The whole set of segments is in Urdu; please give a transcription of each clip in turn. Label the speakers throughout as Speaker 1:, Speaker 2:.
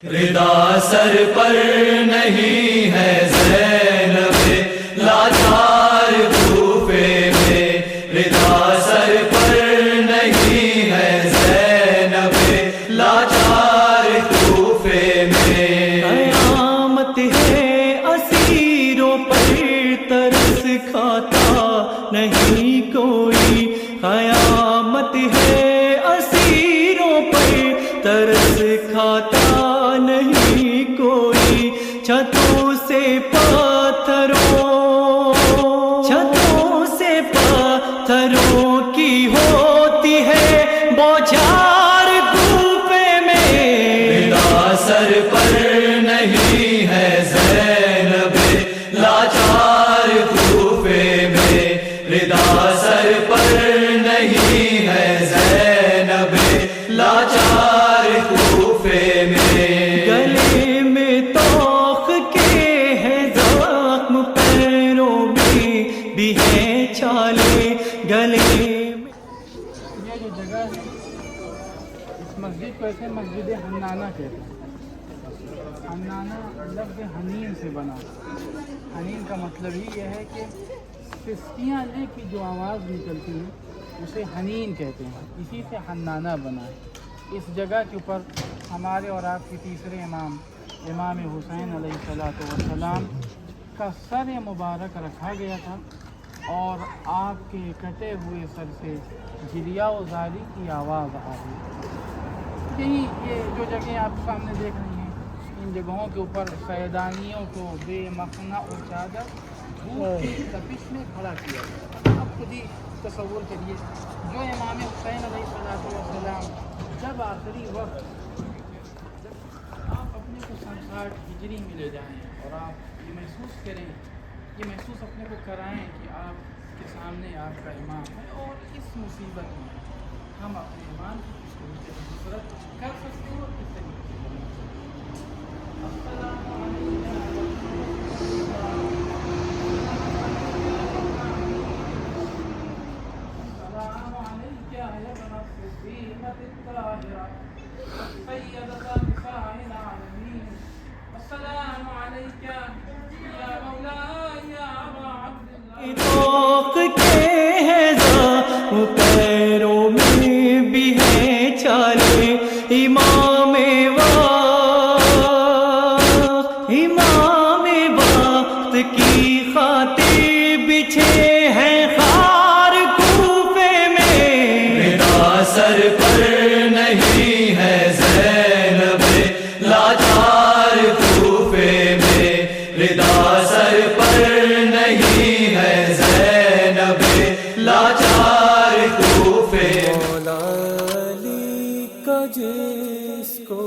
Speaker 1: ردا سر پر نہیں ہے زینب لاچار کوفے میں، ردا سر پر نہیں ہے زینب لاچار کوفے میں۔
Speaker 2: قیامت ہے اسیروں پر ترس کھاتا نہیں کوئی، قیامت ہے اسیروں پر ترس کھاتا نہیں کوئی، چھتوں سے پتھروں کی ہوتی ہے بوچھار کوفے میں۔
Speaker 1: ردا سر پر نہیں ہے زینب لاچار کوفے میں، ردا سر پر نہیں ہے زینب لاچار کوفے میں۔
Speaker 2: گلے میں توق کے ہے زخم، پیروں میں بھی ہے چھالے، گلے میں۔
Speaker 3: یہ جو جگہ ہے اس مسجد کو ایسے مسجد حنانہ کہتے ہیں۔ حنانہ لفظ حنین سے بنا، حنین کا مطلب ہی یہ ہے کہ پستیاں لے کی جو آواز نکلتی ہے اسے حنین کہتے ہیں، اسی سے حنانہ بنا ہے۔ اس جگہ کے اوپر ہمارے اور آپ کے تیسرے امام حسین علیہ السلام کا سر مبارک رکھا گیا تھا، اور آپ کے کٹے ہوئے سر سے جریا و زاری کی آواز آ رہی ہے۔ یہ جو جگہیں آپ سامنے دیکھ رہی ہیں، ان جگہوں کے اوپر سیدانیوں کو بے مخنہ و چادر دھوپ کی تپش میں کھڑا کیا گیا۔ اب خود ہی تصور کریے، جو امام حسین علیہ السلام جب آخری وقت آپ اپنے کو 67 ہجری میں لے جائیں اور آپ یہ محسوس کریں، یہ محسوس اپنے کو کرائیں کہ آپ کے سامنے آپ کا امام ہے، اور اس مصیبت میں ہم اپنے امام کی نصرت کر سکتے ہیں اور کس طریقے سے کرنا سکتے ہیں۔ السلام علیکم۔ السلام علیکم یا ابن الصدیقۃ الطاہرہ سیدۃ نساء العالمین، السلام علیکم یا مولائی یا ابا عبداللہ۔
Speaker 2: توق کے ہے زخم، پیروں میں بھی ہے چھالے، امام وقت کی خاطر بچھے ہیں خار کوفے میں۔
Speaker 1: ردا سر پر نہیں ہے زینب لاچار کوفے میں، ردا سر پر نہیں ہے زینب لاچار کوفے میں۔
Speaker 2: مولا علی کا جس کو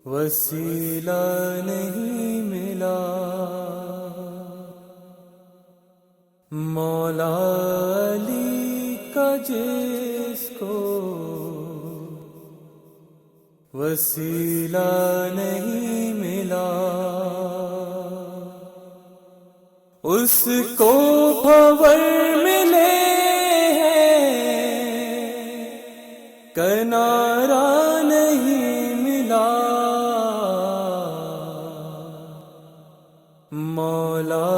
Speaker 2: وسیلہ نہیں ملا، مولا علی کا جس کو وسیلہ نہیں ملا، اس کو بھور ملے ہیں کنارہ نہیں ملا، مولا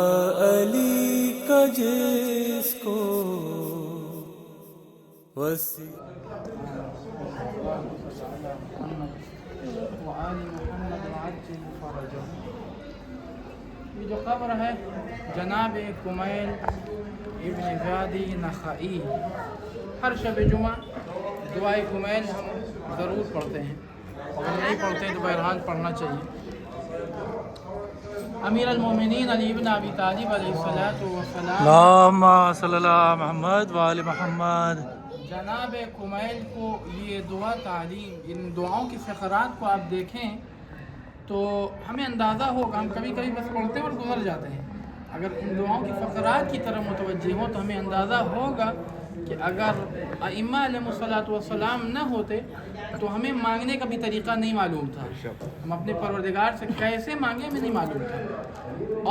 Speaker 2: علی کا جس کو وسیلہ۔
Speaker 3: یہ جو قبر ہے جناب کمیل ابن زیادی نخعی، ہر شب جمعہ دعائے کمیل ہم ضرور پڑھتے ہیں، اگر نہیں پڑھتے ہیں تو بہرحال پڑھنا چاہیے۔ امیر المومنین علی بن ابی طالب علیہ السلام،
Speaker 4: اللہم صلی اللہ محمد وآل محمد،
Speaker 3: جناب کمیل کو یہ دعا تعلیم، ان دعاؤں کی فقرات کو آپ دیکھیں تو ہمیں اندازہ ہوگا، ہم کبھی کبھی بس پڑھتے اور گزر جاتے ہیں، اگر ان دعاؤں کی فقرات کی طرف متوجہ ہوں تو ہمیں اندازہ ہوگا کہ اگر ائمہ علیہ الصلوۃ والسلام نہ ہوتے تو ہمیں مانگنے کا بھی طریقہ نہیں معلوم تھا، ہم اپنے پروردگار سے کیسے مانگیں ہمیں نہیں معلوم تھا،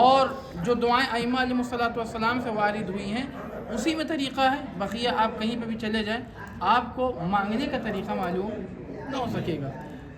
Speaker 3: اور جو دعائیں ائمہ علیہ الصلوۃ والسلام سے وارد ہوئی ہیں اسی میں طریقہ ہے، بقیہ آپ کہیں پہ بھی چلے جائیں آپ کو مانگنے کا طریقہ معلوم نہ ہو سکے گا۔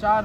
Speaker 3: 4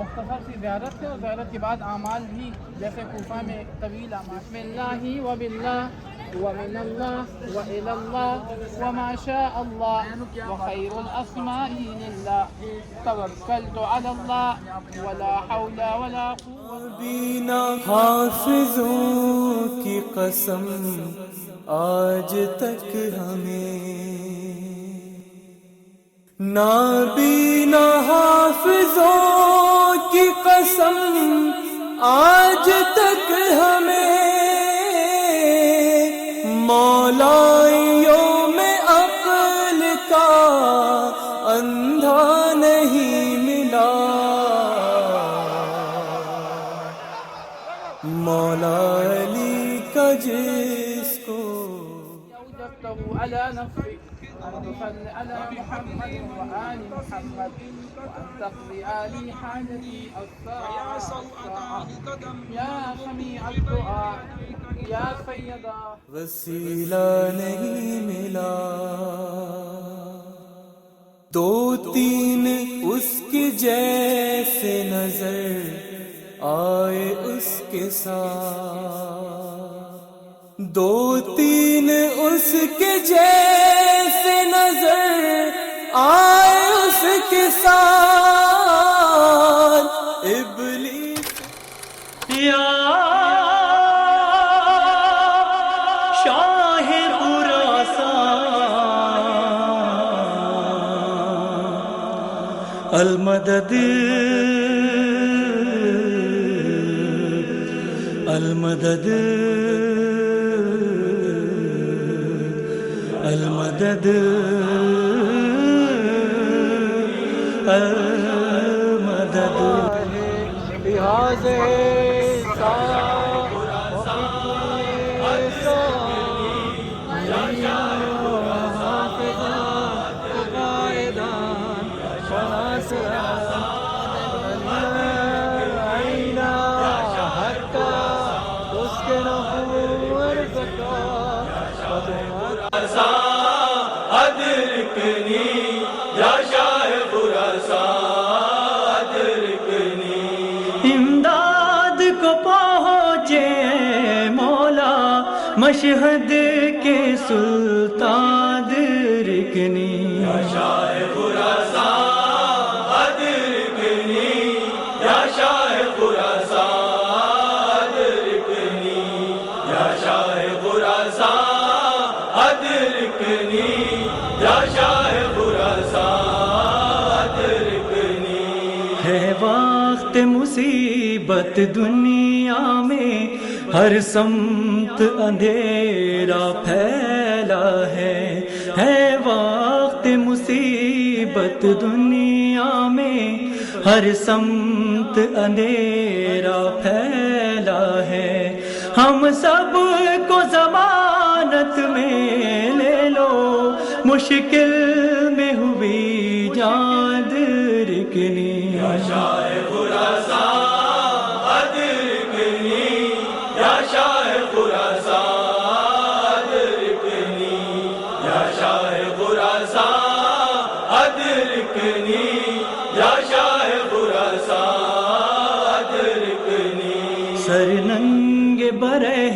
Speaker 3: مختصر سی زیارت ہے، اور زیارت کے بعد اعمال بھی جیسے کوفہ میں طویل اعمال بسم اللہ و باللہ ومن اللہ وإلی اللہ وما شاء اللہ وخیر الاسماء للہ توکلت علی اللہ ولا حول ولا قوة
Speaker 2: بینا حافظوں کی قسم آج تک ہمیں نابینا حافظوں کی قسم آج تک ہمیں مولائیوں میں عقل کا اندھا نہیں ملا مولا علی کا جس کو
Speaker 3: أوجبته على نفسك أن تصلي على محمد وآل محمد وأن تقضي لي حاجتي الساعة يا سميع الدعاء يا سيدا
Speaker 2: وسیلہ نہیں ملا دو تین اس کے جیسے نظر آئے اس کے ساتھ دو تین اس کے جیسے نظر آئے اس کے ساتھ ابلیس
Speaker 1: یا شاہ خراسان المدد المدد المدد المدد
Speaker 2: لحاظ
Speaker 1: امداد کو پہنچے مولا مشہد کے سلطان درکنی یا شاہ خراسان ادرکنی یا شاہ خراسان ادرکنی یا شاہ خراسان ادرکنی یا شاہ خراسان ادرکنی ہے وقت مصیبت دنیا میں ہر سمت اندھیرا پھیلا ہے وقت مصیبت دنیا میں ہر سمت اندھیرا پھیلا ہے ہم سب کو ضمانت میں لے لو مشکل میں ہوئی جان درکنی یا شاہ خراسان ادرکنی یا شاہ خراسان ادرکنی یا شاہ خراسان ادرکنی یا شاہ خراسان ادرکنی سر ننگے برے